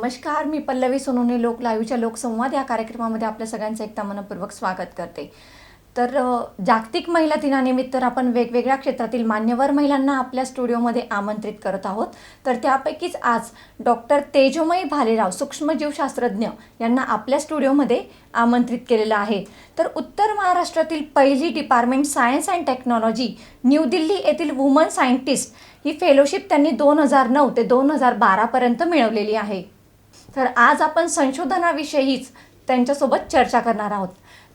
नमस्कार, मी पल्लवी सोनोने लोक लाईव्हच्या लोकसंवाद या कार्यक्रमामध्ये आपल्या सगळ्यांचं एकदा मनपूर्वक स्वागत करते. तर जागतिक महिला दिनानिमित्त आपण वेगवेगळ्या क्षेत्रातील मान्यवर महिलांना आपल्या स्टुडिओमध्ये आमंत्रित करत आहोत. तर त्यापैकीच आज डॉक्टर तेजोमयी भालेराव सूक्ष्मजीवशास्त्रज्ञ यांना आपल्या स्टुडिओमध्ये आमंत्रित केलेलं आहे. तर उत्तर महाराष्ट्रातील पहिली department science and technology new Delhi येथील वुमन सायंटिस्ट ही फेलोशिप त्यांनी 2009 ते 2012पर्यंत मिळवलेली आहे. तर आज आपण संशोधनाविषयीच त्यांच्यासोबत चर्चा करणार आहोत.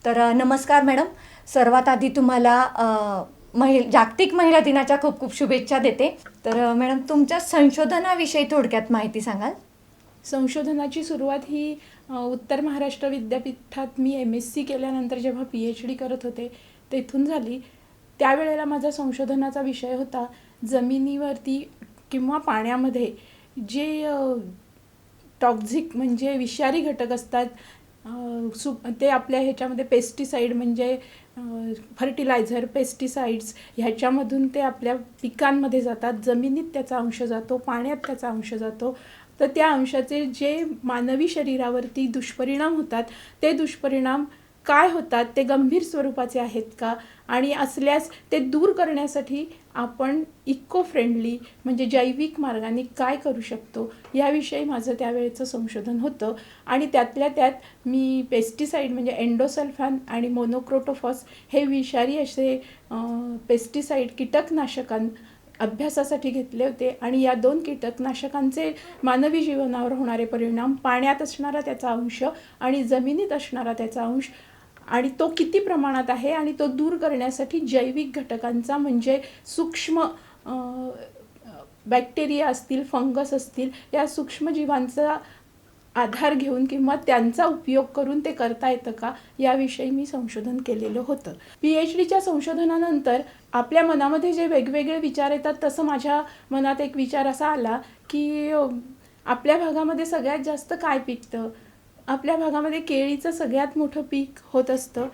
तर नमस्कार मॅडम, सर्वात आधी तुम्हाला जागतिक महिला दिनाच्या खूप खूप शुभेच्छा देते. तर मॅडम, तुमच्या संशोधनाविषयी थोडक्यात माहिती सांगाल? संशोधनाची सुरुवात ही उत्तर महाराष्ट्र विद्यापीठात मी MSc केल्यानंतर जेव्हा PhD करत होते तेथून झाली. त्यावेळेला माझा संशोधनाचा विषय होता जमिनीवरती किंवा पाण्यामध्ये जे टॉक्झिक म्हणजे विषारी घटक असतात ते आपल्या ह्याच्यामध्ये पेस्टिसाईड म्हणजे फर्टिलायझर, पेस्टिसाइड्स ह्याच्यामधून ते आपल्या पिकांमध्ये जातात. जमिनीत त्याचा अंश जातो, पाण्यात त्याचा अंश जातो. तर त्या अंशाचे जे मानवी शरीरावरती दुष्परिणाम होतात ते दुष्परिणाम काय होतात, ते गंभीर स्वरूपाचे आहेत का, आणि असल्यास ते दूर करण्यासाठी आपण इको फ्रेंडली म्हणजे जैविक मार्गाने काय करू शकतो याविषयी माझं त्यावेळेचं संशोधन होतं. आणि त्यातल्या त्यात मी पेस्टिसाईड म्हणजे एंडोसल्फान आणि मोनोक्रोटोफॉस हे विषारी असे पेस्टिसाईड कीटकनाशकां अभ्यासासाठी घेतले होते. आणि या 2 कीटकनाशकांचे मानवी जीवनावर होणारे परिणाम, पाण्यात असणारा त्याचा अंश आणि जमिनीत असणारा त्याचा अंश, आणि तो किती प्रमाणात आहे, आणि तो दूर करण्यासाठी जैविक घटकांचा म्हणजे सूक्ष्म बॅक्टेरिया असतील, फंगस असतील, या सूक्ष्मजीवांचा आधार घेऊन किंवा त्यांचा उपयोग करून ते करता येतं का याविषयी मी संशोधन केलेलं होतं. PhDच्या संशोधनानंतर आपल्या मनामध्ये जे वेगवेगळे विचार येतात तसं माझ्या मनात एक विचार असा आला की आपल्या भागामध्ये सगळ्यात जास्त काय पिकतं. आपल्या भागामध्ये केळीचं सगळ्यात मोठं पीक होत असतं.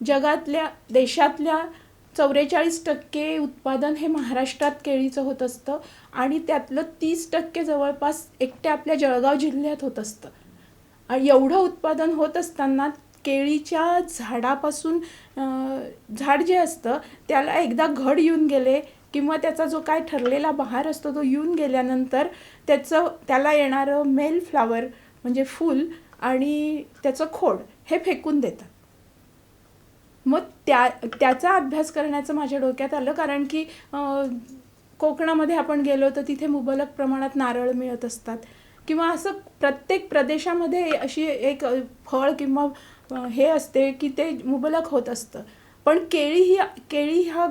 जगातल्या देशातल्या 44% उत्पादन हे महाराष्ट्रात केळीचं होत असतं आणि त्यातलं 30% जवळपास एकट्या आपल्या जळगाव जिल्ह्यात होत असतं. एवढं उत्पादन होत असताना केळीच्या झाडापासून झाड जे असतं त्याला एकदा घड येऊन गेले किंवा त्याचा जो काय ठरलेला बहार असतो तो येऊन गेल्यानंतर त्याला येणारं मेल फ्लावर म्हणजे फूल आणि त्याचं खोड हे फेकून देतात. मग त्याचा अभ्यास करण्याचं माझ्या डोक्यात आलं, कारण की कोकणामध्ये आपण गेलो तर तिथे मुबलक प्रमाणात नारळ मिळत असतात, किंवा असं प्रत्येक प्रदेशामध्ये अशी एक फळ किंवा हे असते की ते मुबलक होत असतं. पण केळी हा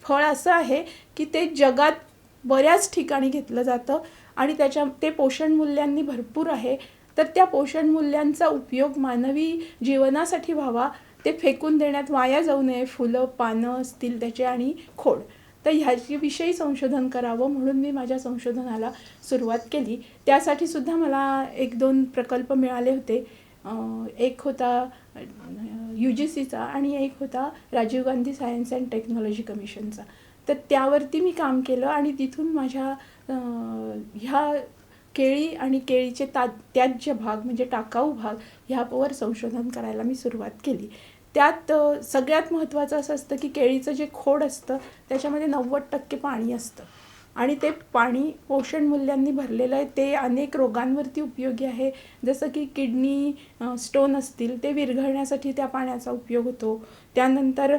फळ असं आहे की ते जगात बऱ्याच ठिकाणी घेतलं जातं आणि ते पोषण मूल्यांनी भरपूर आहे. तर त्या पोषण मूल्यांचा उपयोग मानवी जीवनासाठी व्हावा, ते फेकून देण्यात वाया जाऊ नये, फुलं पानं असतील त्याचे आणि खोड. तर ह्याच्याविषयी संशोधन करावं म्हणून मी माझ्या संशोधनाला सुरुवात केली. त्यासाठी सुद्धा मला 1-2 प्रकल्प मिळाले होते. एक होता UGCचा आणि एक होता Rajiv Gandhi science and technology कमिशनचा. तर त्यावरती मी काम केलं आणि तिथून माझ्या ह्या केळी आणि केळीचे त्याज्य भाग म्हणजे टाकाऊ भाग ह्यावर संशोधन करायला मी सुरुवात केली. त्यात सगळ्यात महत्त्वाचं असं असतं की केळीचं जे खोड असतं त्याच्यामध्ये 90% पाणी असतं आणि ते पाणी पोषण मूल्यांनी भरलेलं आहे. ते अनेक रोगांवरती उपयोगी आहे. जसं की किडनी स्टोन असतील ते विरघळण्यासाठी त्या पाण्याचा उपयोग होतो. त्यानंतर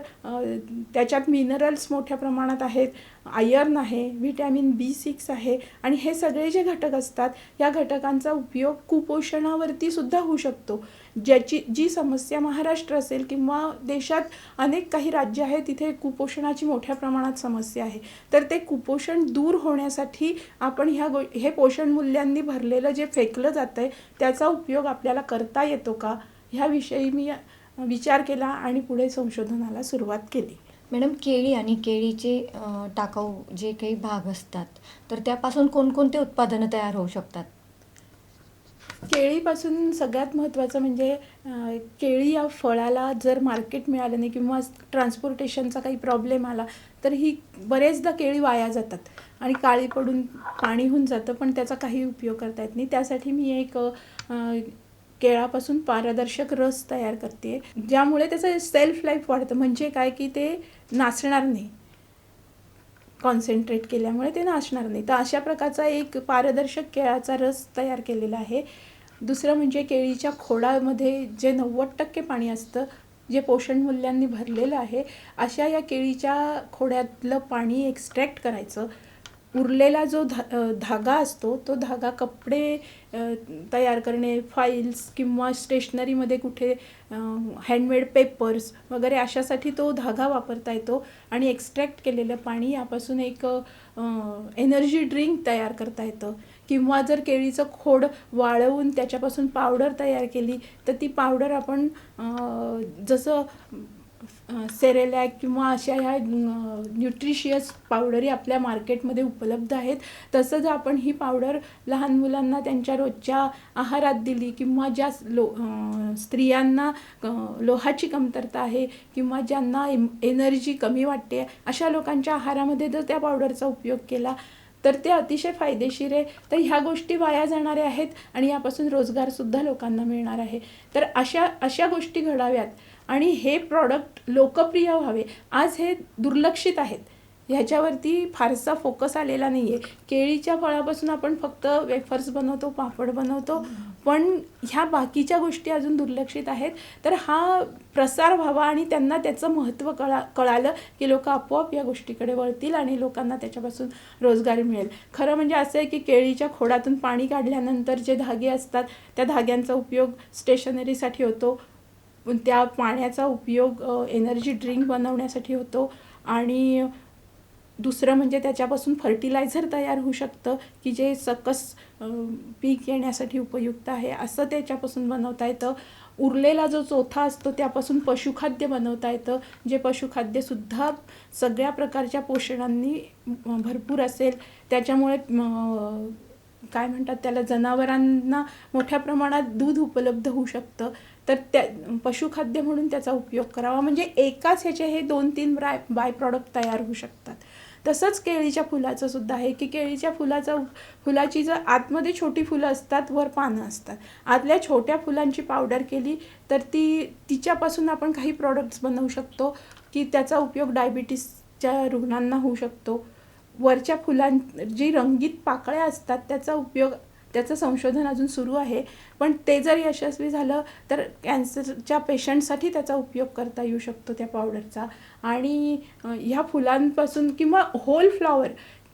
त्याच्यात मिनरल्स मोठ्या प्रमाणात आहेत, आयर्न आहे, व्हिटॅमिन B6 आहे, आणि हे सगळे जे घटक असतात या घटकांचा उपयोग कुपोषणावरती सुद्धा होऊ शकतो. जी समस्या महाराष्ट्र असेल किंवा देशात अनेक काही राज्य आहेत तिथे कुपोषणाची मोठ्या प्रमाणात समस्या आहे. तर ते कुपोषण दूर होण्यासाठी आपण हे पोषण मूल्यांनी भरलेलं जे फेकलं जातं आहे त्याचा उपयोग आपल्याला करता येतो का ह्याविषयी मी विचार केला आणि पुढे संशोधनाला सुरुवात केली. मॅडम, केळी आणि केळीचे टाकाऊ जे काही भाग असतात तर त्यापासून कोणकोणते उत्पादनं तयार होऊ शकतात? केळीपासून सगळ्यात महत्त्वाचं म्हणजे केळी या फळाला जर मार्केट मिळालं नाही किंवा ट्रान्सपोर्टेशनचा काही प्रॉब्लेम आला तर ही बरेचदा केळी वाया जातात आणि काळी पडून पाणी होऊन जातं, पण त्याचा काही उपयोग करता येत नाही. त्यासाठी मी एक केळापासून पारदर्शक रस तयार करते, ज्यामुळे त्याचं सेल्फ लाईफ वाढतं. म्हणजे काय की ते नासणार नाही, कॉन्सन्ट्रेट केल्यामुळे ते नासणार नाही. तर अशा प्रकारचा एक पारदर्शक केळाचा रस तयार केलेला आहे. दुसरं म्हणजे केळीच्या खोडामध्ये जे 90% पाणी असतं, जे पोषण मूल्यांनी भरलेलं आहे, अशा या केळीच्या खोड्यातलं पाणी एक्स्ट्रॅक्ट करायचं. उरलेला जो धागा असतो तो धागा कपडे तयार करणे, फाईल्स किंवा स्टेशनरीमध्ये कुठे हँडमेड पेपर्स वगैरे अशासाठी तो धागा वापरता येतो. आणि एक्स्ट्रॅक्ट केलेलं पाणी यापासून एक एनर्जी ड्रिंक तयार करता येतं. किंवा जर केळीचं खोड वाळवून त्याच्यापासून पावडर तयार केली तर ती पावडर आपण जसं सेरेलॅक किंवा अशा ह्या न्यूट्रिशियस पावडरी आपल्या मार्केटमध्ये उपलब्ध आहेत, तसंच आपण ही पावडर लहान मुलांना त्यांच्या रोजच्या आहारात दिली किंवा ज्या स्त्रियांना लोहाची कमतरता आहे किंवा ज्यांना एनर्जी कमी वाटते अशा लोकांच्या आहारामध्ये जर त्या पावडरचा उपयोग केला तर ते अतिशय फायदेशीर आहे. तर ह्या गोष्टी वाया जाणाऱ्या आहेत आणि यापासून रोजगारसुद्धा लोकांना मिळणार आहे. तर अशा गोष्टी घडाव्यात आणि हे प्रॉडक्ट लोकप्रिय व्हावे. आज हे दुर्लक्षित आहेत, ह्याच्यावरती फारसा फोकस आलेला नाही आहे. केळीच्या फळापासून आपण फक्त वेफर्स बनवतो, पापड बनवतो, पण ह्या बाकीच्या गोष्टी अजून दुर्लक्षित आहेत. तर हा प्रसार व्हावा आणि त्यांना त्याचं महत्त्व कळालं की लोक आपोआप या गोष्टीकडे वळतील आणि लोकांना त्याच्यापासून रोजगार मिळेल. खरं म्हणजे असं आहे की केळीच्या खोडातून पाणी काढल्यानंतर जे धागे असतात त्या धाग्यांचा उपयोग स्टेशनरीसाठी होतो, त्या पाण्याचा उपयोग एनर्जी ड्रिंक बनवण्यासाठी होतो आणि दुसरं म्हणजे त्याच्यापासून फर्टिलायझर तयार होऊ शकतं की जे सकस पीक येण्यासाठी उपयुक्त आहे, असं त्याच्यापासून बनवता येतं. उरलेला जो चोथा असतो त्यापासून पशुखाद्य बनवता येतं, जे पशुखाद्यसुद्धा सगळ्या प्रकारच्या पोषणांनी भरपूर असेल. त्याच्यामुळे काय म्हणतात त्याला, जनावरांना मोठ्या प्रमाणात दूध उपलब्ध होऊ शकतं. तर त्या पशुखाद्य म्हणून त्याचा उपयोग करावा, म्हणजे एकाच ह्याचे हे 2-3 बाय प्रॉडक्ट तयार होऊ शकतात. तसंच केळीच्या फुलाचं सुद्धा आहे की केळीच्या फुलाची जर आतमध्ये छोटी फुलं असतात, वर पानं असतात, आतल्या छोट्या फुलांची पावडर केली तर तिच्यापासून आपण काही प्रॉडक्ट्स बनवू शकतो की त्याचा उपयोग डायबिटीसच्या रुग्णांना होऊ शकतो. वरच्या जी रंगीत पाकळ्या असतात त्याचं संशोधन अजून सुरू आहे, पण ते जर यशस्वी झालं तर कॅन्सरच्या पेशंटसाठी त्याचा उपयोग करता येऊ शकतो त्या पावडरचा. आणि ह्या फुलांपासून किंवा होल फ्लॉवर,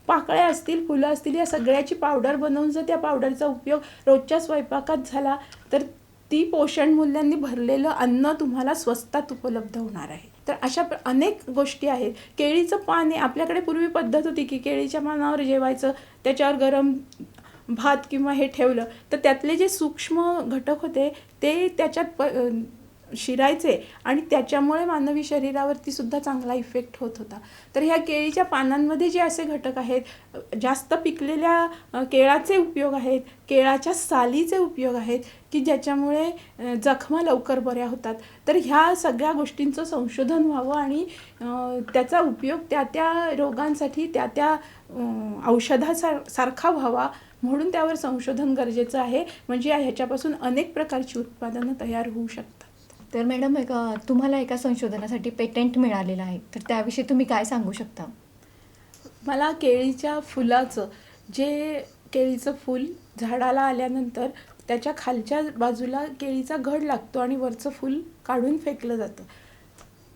पाकळ्या असतील, फुलं असतील, या सगळ्याची पावडर बनवून जर त्या पावडरचा उपयोग रोजच्या स्वयंपाकात झाला तर ती पोषण मूल्यांनी भरलेलं अन्न तुम्हाला स्वस्तात उपलब्ध होणार आहे. तर अशा अनेक गोष्टी आहेत. केळीचं पान, आपल्याकडे पूर्वी पद्धत होती की केळीच्या पानावर जेवायचं, त्याच्यावर गरम भात किंवा हे ठेवलं तर त्यातले जे सूक्ष्म घटक होते ते त्याच्यात शिरायचे आणि त्याच्यामुळे मानवी शरीरावरती सुद्धा चांगला इफेक्ट होत होता. तर ह्या केळीच्या पानांमध्ये जे असे घटक आहेत, जास्त पिकलेल्या केळाचे उपयोग आहेत, केळाच्या सालीचे उपयोग आहेत की ज्याच्यामुळे जखमा लवकर बऱ्या होतात. तर ह्या सगळ्या गोष्टींचं संशोधन व्हावं आणि त्याचा उपयोग त्या रोगांसाठी त्या औषधासारखा व्हावा, म्हणून त्यावर संशोधन गरजेचं आहे. म्हणजे ह्याच्यापासून अनेक प्रकारची उत्पादनं तयार होऊ शकतात. तर मॅडम, तुम्हाला एका संशोधनासाठी पेटंट मिळालेलं आहे, तर त्याविषयी तुम्ही काय सांगू शकता? मला केळीच्या फुलाचं, जे केळीचं फूल झाडाला आल्यानंतर त्याच्या खालच्या बाजूला केळीचा घड लागतो आणि वरचं फूल काढून फेकलं जातं.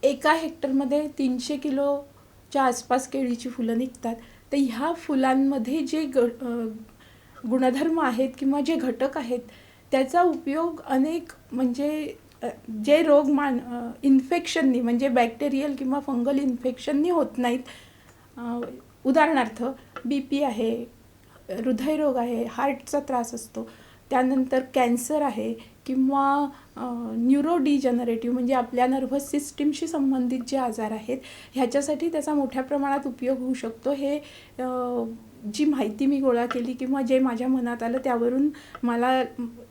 1 हेक्टरमध्ये 300 किलोच्या आसपास केळीची फुलं निघतात. तर ह्या फुलांमध्ये जे गुणधर्म आहेत किंवा जे घटक आहेत त्याचा उपयोग अनेक, म्हणजे जे रोग इन्फेक्शननी, म्हणजे बॅक्टेरियल किंवा फंगल इन्फेक्शननी होत नाहीत. उदाहरणार्थ BP आहे, हृदयरोग आहे, हार्टचा त्रास असतो, त्यानंतर कॅन्सर आहे किंवा न्यूरो डिजनरेटिव्ह म्हणजे आपल्या नर्व्हस सिस्टीमशी संबंधित जे आजार आहेत ह्याच्यासाठी त्याचा मोठ्या प्रमाणात उपयोग होऊ शकतो. हे जी माहिती मी गोळा केली किंवा जे माझ्या मनात आलं त्यावरून मला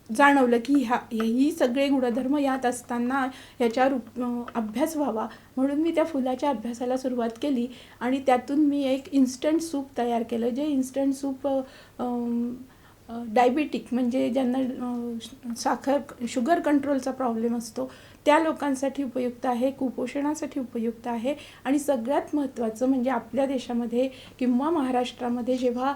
जाणवलं की ही सगळे गुणधर्म यात असताना याच्यावर अभ्यास व्हावा, म्हणून मी त्या फुलाच्या अभ्यासाला सुरुवात केली आणि त्यातून मी एक इन्स्टंट सूप तयार केलं. जे इन्स्टंट सूप डायबिटिक म्हणजे ज्यांना शुगर कंट्रोलचा प्रॉब्लेम असतो त्या लोकांसाठी उपयुक्त आहे, कुपोषणासाठी उपयुक्त आहे. आणि सगळ्यात महत्त्वाचं म्हणजे आपल्या देशामध्ये किंवा महाराष्ट्रामध्ये जेव्हा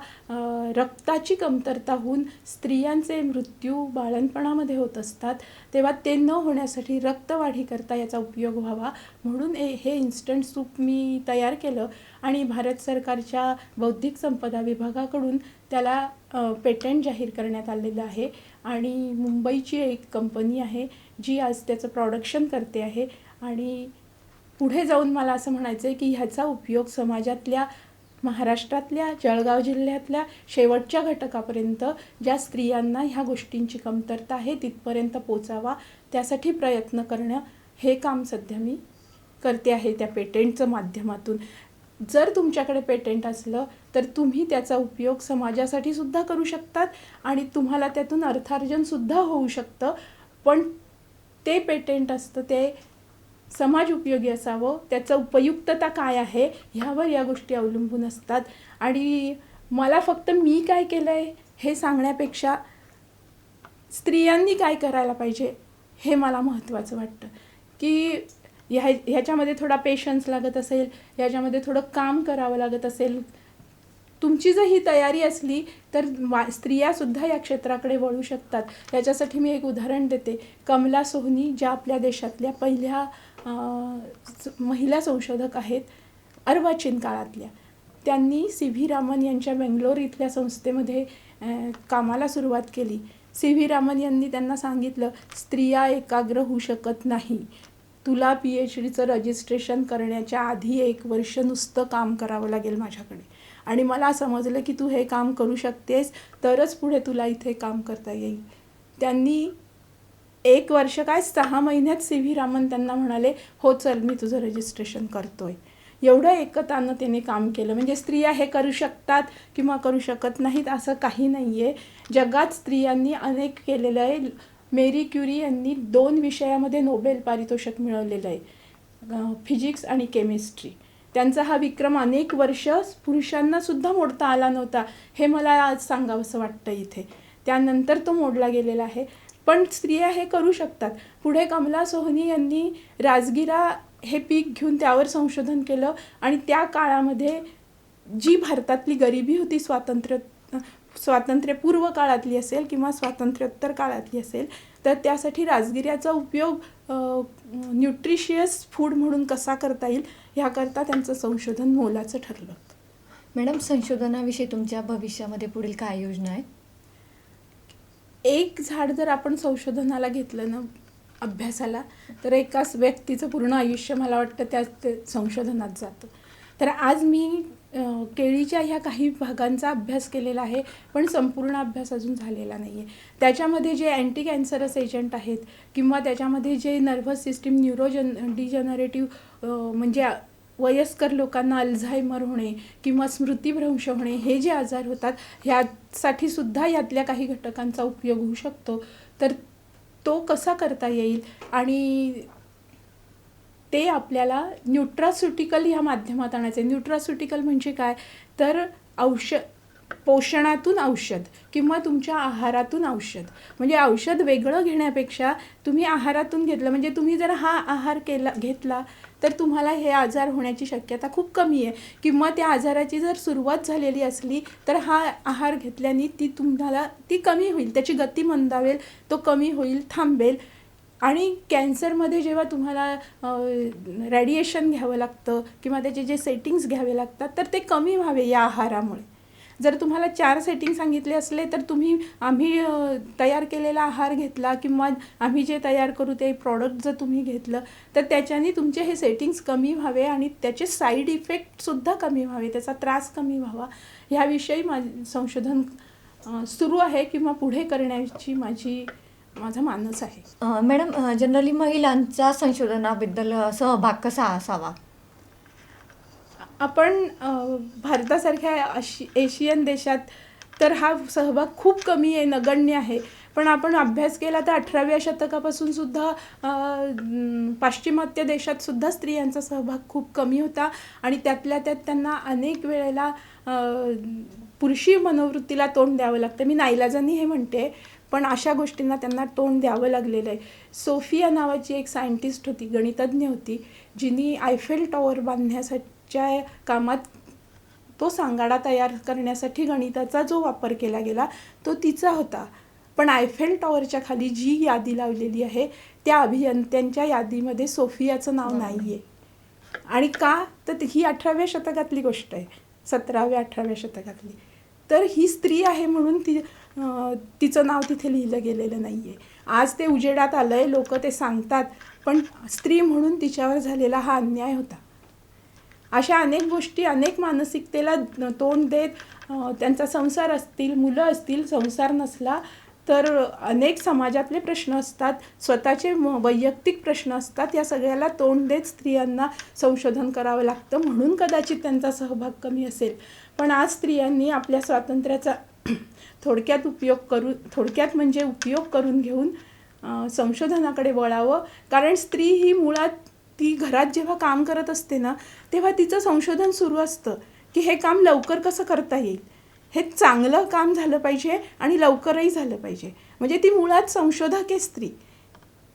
रक्ताची कमतरता होऊन स्त्रियांचे मृत्यू बाळंतपणामध्ये होत असतात तेव्हा ते न होण्यासाठी रक्तवाढीकरता याचा उपयोग व्हावा म्हणून हे इन्स्टंट सूप मी तयार केलं आणि भारत सरकारच्या बौद्धिक संपदा विभागाकडून त्याला पेटंट जाहीर करण्यात आलेलं आहे. आणि मुंबईची एक कंपनी आहे जी आज त्याचं प्रोडक्शन करते आहे. आणि पुढे जाऊन मला असं म्हणायचं आहे की ह्याचा उपयोग समाजातल्या महाराष्ट्रातल्या जळगाव जिल्ह्यातल्या शेवटच्या घटकापर्यंत ज्या स्त्रियांना ह्या गोष्टींची कमतरता आहे तिथपर्यंत पोचावा, त्यासाठी प्रयत्न करणं हे काम सध्या मी करते आहे त्या पेटेंटचं माध्यमातून. जर तुमच्याकडे पेटेंट असलं तर तुम्ही त्याचा उपयोग समाजासाठी सुद्धा करू शकतात आणि तुम्हाला त्यातून अर्थार्जनसुद्धा होऊ शकतं. पण ते पेटेंट असतं ते समाज उपयोगी असावं, त्याचं उपयुक्तता काय आहे ह्यावर या गोष्टी अवलंबून असतात. आणि मला फक्त मी काय केलं आहे हे सांगण्यापेक्षा स्त्रियांनी काय करायला पाहिजे हे मला महत्त्वाचं वाटतं. की ह्याच्यामध्ये थोडा पेशन्स लागत असेल, ह्याच्यामध्ये थोडं काम करावं लागत असेल, तुमची जर ही तयारी असली तर स्त्रियासुद्धा या क्षेत्राकडे वळू शकतात. याच्यासाठी मी एक उदाहरण देते. कमला सोहनी ज्या आपल्या देशातल्या पहिल्या महिला संशोधक आहेत अर्वाचीन काळातल्या, त्यांनी CV रामन यांच्या बेंगलोर इथल्या संस्थेमध्ये कामाला सुरुवात केली. CV रामन यांनी त्यांना सांगितलं स्त्रिया एकाग्र होऊ शकत नाही, तुला PhDचं रजिस्ट्रेशन करण्याच्या आधी 1 वर्ष नुसतं काम करावं लागेल माझ्याकडे आणि मला समजलं की तू हे काम करू शकतेस तरच पुढे तुला इथे काम करता येईल. त्यांनी 1 वर्ष काय 6 महिन्यात CV रामन त्यांना म्हणाले हो चल मी तुझं रजिस्ट्रेशन करतोय. एवढं एकतानं त्याने काम केलं. म्हणजे स्त्रिया हे करू शकतात किंवा करू शकत नाहीत असं काही नाही आहे. जगात स्त्रियांनी अनेक केलेलं आहे. मेरी क्युरी यांनी 2 विषयामध्ये नोबेल पारितोषिक मिळवलेलं आहे, फिजिक्स आणि केमिस्ट्री. त्यांचा हा विक्रम अनेक वर्ष पुरुषांनासुद्धा मोडता आला नव्हता, हे मला आज सांगावंसं वाटतं इथे. त्यानंतर तो मोडला गेलेला आहे. पण स्त्रिया हे करू शकतात. पुढे कमला सोहनी यांनी राजगिरा हे पीक घेऊन त्यावर संशोधन केलं आणि त्या काळामध्ये जी भारतातली गरिबी होती स्वातंत्र्यपूर्व काळातली असेल किंवा स्वातंत्र्योत्तर काळातली असेल तर त्यासाठी राजगिऱ्याचा उपयोग न्यूट्रिशियस फूड म्हणून कसा करता येईल ह्याकरता त्यांचं संशोधन मोलाचं ठरलं. मॅडम, संशोधनाविषयी तुमच्या भविष्यामध्ये पुढील काय योजना आहेत? एक झाड जर आपण संशोधनाला घेतलं ना अभ्यासाला तर एकाच व्यक्तीचं पूर्ण आयुष्य मला वाटतं त्या संशोधनात जातं. तर आज मी केळीच्या ह्या काही भागांचा अभ्यास केलेला आहे पण संपूर्ण अभ्यास अजून झालेला नाही आहे. त्याच्यामध्ये जे अँटी कॅन्सरस एजंट आहेत किंवा त्याच्यामध्ये जे नर्व्हस सिस्टीम डिजनरेटिव्ह म्हणजे वयस्कर लोकांना अल्झायमर होणे किंवा स्मृतिभ्रंश होणे हे जे आजार होतात ह्यासाठी सुद्धा यातल्या काही घटकांचा उपयोग होऊ शकतो. तर तो कसा करता येईल आणि ते आपल्याला न्यूट्रास्युटिकल ह्या माध्यमात आणायचं आहे. न्यूट्रास्युटिकल म्हणजे काय तर पोषणातून औषध किंवा तुमच्या आहारातून औषध. म्हणजे औषध वेगळं घेण्यापेक्षा तुम्ही आहारातून घेतलं म्हणजे तुम्ही जर हा आहार घेतला तर तुम्हाला हे आजार होण्याची शक्यता खूप कमी आहे. किंवा त्या आजाराची जर सुरुवात झालेली असली तर हा आहार घेतल्याने ती कमी होईल, त्याची गती मंदावेल, तो कमी होईल, थांबेल. आणि कॅन्सरमध्ये जेव्हा तुम्हाला रेडिएशन घ्यावं लागतं किंवा त्याचे जे सेटिंग्स घ्यावे लागतात तर ते कमी व्हावे या आहारामुळे. जर तुम्हाला 4 सेटिंग सांगितले असले तर आम्ही तयार केलेला आहार घेतला किंवा आम्ही जे तयार करू ते प्रॉडक्ट जर तुम्ही घेतलं तर त्याच्याने तुमचे हे सेटिंग्स कमी व्हावे आणि त्याचे साईड इफेक्टसुद्धा कमी व्हावे, त्याचा त्रास कमी व्हावा. ह्याविषयी संशोधन सुरू आहे किंवा पुढे करण्याची माझी माझा मानस आहे. मॅडम, जनरली महिलांचा संशोधनाबद्दल सहभाग कसा असावा? आपण भारतासारख्या एशियन देशात तर हा सहभाग खूप कमी आहे, नगण्य आहे. पण आपण अभ्यास केला तर 18व्या शतकापासून सुद्धा पाश्चिमात्य देशात सुद्धा स्त्रियांचा सहभाग खूप कमी होता आणि त्यातल्या त्यात त्यांना अनेक वेळेला पुरुषी मनोवृत्तीला तोंड द्यावं लागतं. मी नाईलाजाने हे म्हणते, पण अशा गोष्टींना त्यांना तोंड द्यावं लागलेलं आहे. सोफिया नावाची एक सायंटिस्ट होती, गणितज्ञ होती, जिनी आयफेल टॉवर बांधण्याच्या कामात तो सांगाडा तयार करण्यासाठी गणिताचा जो वापर केला गेला तो तिचा होता. पण आयफेल टॉवरच्या खाली जी यादी लावलेली आहे त्या अभियंत्यांच्या यादीमध्ये सोफियाचं नाव नाही आहे. आणि का? तर ही 18व्या शतकातली गोष्ट आहे, 17व्या-18व्या शतकातली. तर ही स्त्री आहे म्हणून तिचं नाव तिथे लिहिलं गेलेलं नाही आहे. आज ते उजेडात आलं आहे, लोक ते सांगतात, पण स्त्री म्हणून तिच्यावर झालेला हा अन्याय होता. अशा अनेक गोष्टी, अनेक मानसिकतेला तोंड देत त्यांचा संसार असतील, मुलं असतील, संसार नसला तर अनेक समाजातले प्रश्न असतात, स्वतःचे वैयक्तिक प्रश्न असतात, या सगळ्याला तोंड देत स्त्रियांना संशोधन करावं लागतं. म्हणून कदाचित त्यांचा सहभाग कमी असेल. पण आज स्त्रियांनी आपल्या स्वातंत्र्याचा थोडक्यात म्हणजे उपयोग करून घेऊन संशोधनाकडे वळावं. कारण स्त्री ही मुळात ती घरात जेव्हा काम करत असते ना, तेव्हा तिचं संशोधन सुरू असतं की हे काम लवकर कसं करता येईल, हे चांगलं काम झालं पाहिजे आणि लवकरही झालं पाहिजे. म्हणजे ती मुळात संशोधक आहे स्त्री,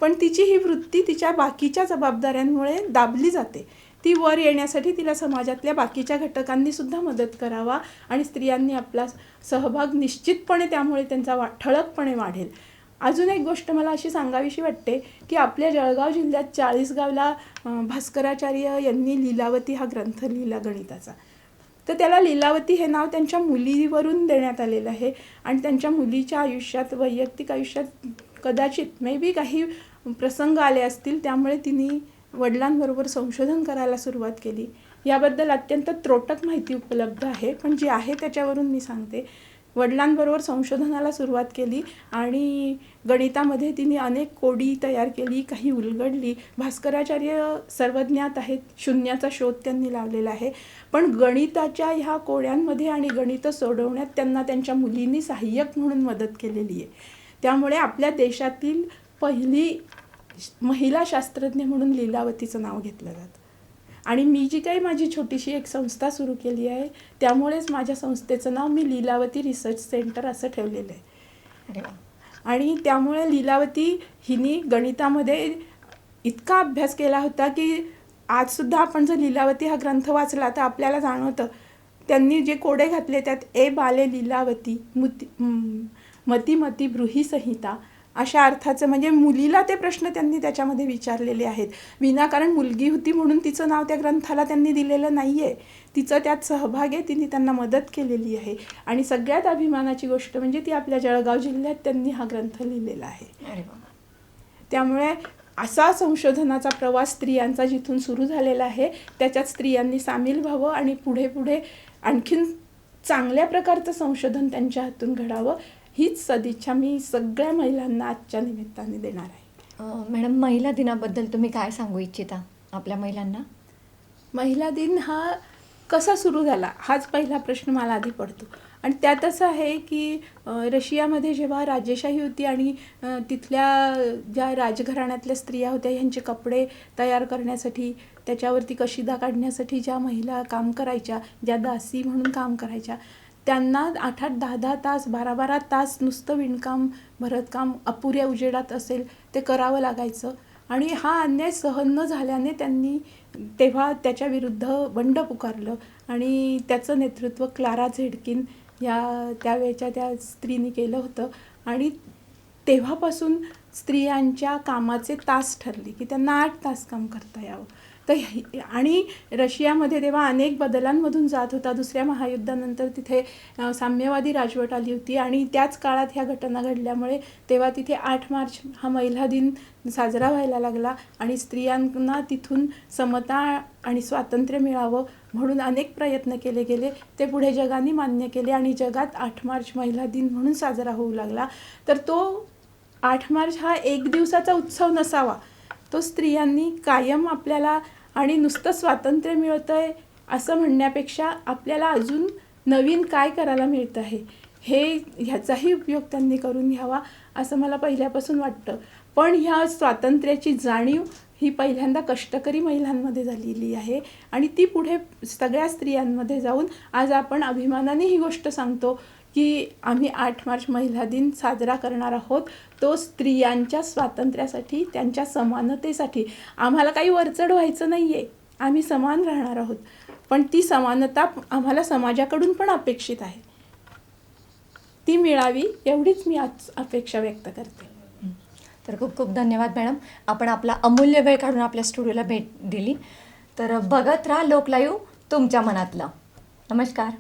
पण तिची ही वृत्ती तिच्या बाकीच्या जबाबदाऱ्यांमुळे दाबली जाते. ती वर येण्यासाठी तिला समाजातल्या बाकीच्या घटकांनी सुद्धा मदत करावा आणि स्त्रियांनी आपला सहभाग निश्चितपणे त्यामुळे त्यांचा ठळकपणे वाढेल. अजून एक गोष्ट मला अशी सांगावीशी वाटते की आपल्या जळगाव जिल्ह्यात चाळीसगावला भास्कराचार्य यांनी लीलावती हा ग्रंथ लिहिला गणिताचा. तर त्याला लीलावती हे नाव त्यांच्या मुलीवरून देण्यात आलेलं आहे आणि त्यांच्या मुलीच्या आयुष्यात, वैयक्तिक आयुष्यात कदाचित काही प्रसंग आले असतील, त्यामुळे तिने वडिलांबरोबर संशोधन करायला सुरुवात केली. याबद्दल अत्यंत त्रोटक माहिती उपलब्ध आहे, पण जी आहे त्याच्यावरून मी सांगते. वडिलांबरोबर संशोधनाला सुरुवात केली आणि गणितामध्ये तिने अनेक कोडी तयार केली, काही उलगडली. भास्कराचार्य सर्वज्ञात आहेत, शून्याचा शोध त्यांनी लावलेला आहे. पण गणिताच्या ह्या कोड्यांमध्ये आणि गणित सोडवण्यात त्यांना त्यांच्या मुलींनी सहाय्यक म्हणून मदत केलेली आहे. त्यामुळे आपल्या देशातील पहिली महिला शास्त्रज्ञ म्हणून लीलावतीचं नाव घेतलं जातं. आणि मी जी काही माझी छोटीशी एक संस्था सुरू केली आहे, त्यामुळेच माझ्या संस्थेचं नाव मी लीलावती रिसर्च सेंटर असं ठेवलेलं आहे. आणि त्यामुळे लीलावती हिनी गणितामध्ये इतका अभ्यास केला होता की आजसुद्धा आपण जर लीलावती हा ग्रंथ वाचला तर आपल्याला जाणवतं त्यांनी जे कोडे घातले त्यात ए बाले लीलावती मती मती ब्रूही संहिता अशा अर्थाचं, म्हणजे मुलीला ते प्रश्न त्यांनी त्याच्यामध्ये विचारलेले आहेत. विनाकारण मुलगी होती म्हणून तिचं नाव त्या ग्रंथाला त्यांनी दिलेलं नाही आहे. तिचं त्यात सहभाग आहे, तिने त्यांना मदत केलेली आहे. आणि सगळ्यात अभिमानाची गोष्ट म्हणजे ती आपल्या जळगाव जिल्ह्यात त्यांनी हा ग्रंथ लिहिलेला आहे. त्यामुळे असा संशोधनाचा प्रवास स्त्रियांचा जिथून सुरू झालेला आहे त्याच्यात स्त्रियांनी सामील व्हावं आणि पुढे पुढे आणखीन चांगल्या प्रकारचं संशोधन त्यांच्या हातून घडावं, हीच सदिच्छा मी सगळ्या महिलांना आजच्या निमित्ताने देणार आहे. मॅडम, महिला दिनाबद्दल तुम्ही काय सांगू इच्छिता आपल्या महिलांना? महिला दिन हा कसा सुरू झाला हाच पहिला प्रश्न मला आधी पडतो. आणि त्यात असं आहे की रशियामध्ये जेव्हा राजेशाही होती आणि तिथल्या ज्या राजघराण्यातल्या स्त्रिया होत्या ह्यांचे कपडे तयार करण्यासाठी, त्याच्यावरती कशिदा काढण्यासाठी ज्या महिला काम करायच्या, ज्या दासी म्हणून काम करायच्या, त्यांना 8-8, 10-10 तास, 12-12 तास नुसतं विणकाम, भरतकाम अपुऱ्या उजेडात असेल ते करावं लागायचं. आणि हा अन्याय सहन न झाल्याने त्यांनी तेव्हा त्याच्या विरुद्ध बंड पुकारलं आणि त्याचं नेतृत्व क्लारा झेडकिन त्यावेळच्या त्या स्त्रीने केलं होतं. आणि तेव्हापासून स्त्रियांच्या कामाचे तास ठरले की त्यांना 8 तास काम करता यावं. आणि रशियामध्ये तेव्हा अनेक बदलांमधून जात होता. दुसऱ्या महायुद्धानंतर तिथे साम्यवादी राजवट आली होती आणि त्याच काळात ह्या घटना घडल्यामुळे तेव्हा तिथे 8 मार्च हा महिला दिन साजरा व्हायला लागला आणि स्त्रियांना तिथून समता आणि स्वातंत्र्य मिळावं म्हणून अनेक प्रयत्न केले गेले. ते पुढे जगाने मान्य केले आणि जगात 8 मार्च महिला दिन म्हणून साजरा होऊ लागला. तर तो 8 मार्च हा एक दिवसाचा उत्सव नसावा, तो स्त्रियांनी कायम आपल्याला आणि नुसतं स्वातंत्र्य मिळतं आहे असं म्हणण्यापेक्षा आपल्याला अजून नवीन काय करायला मिळतं आहे ह्याचाही उपयोग त्यांनी करून घ्यावा असं मला पहिल्यापासून वाटतं. पण ह्या स्वातंत्र्याची जाणीव ही पहिल्यांदा कष्टकरी महिलांमध्ये झालेली आहे आणि ती पुढे सगळ्या स्त्रियांमध्ये जाऊन आज आपण अभिमानाने ही गोष्ट सांगतो की आम्ही 8 मार्च महिला दिन साजरा करणार आहोत. तो स्त्रियांच्या स्वातंत्र्यासाठी, त्यांच्या समानतेसाठी. आम्हाला काही वरचढ व्हायचं नाही आहे, आम्ही समान राहणार आहोत, पण ती समानता आम्हाला समाजाकडून पण अपेक्षित आहे, ती मिळावी एवढीच मी आज अपेक्षा व्यक्त करते. तर खूप खूप धन्यवाद मॅडम, आपण आपला अमूल्य वेळ काढून आपल्या स्टुडिओला भेट दिली. तर बघत राहा लोक लाईव्ह, तुमच्या मनातलं. नमस्कार.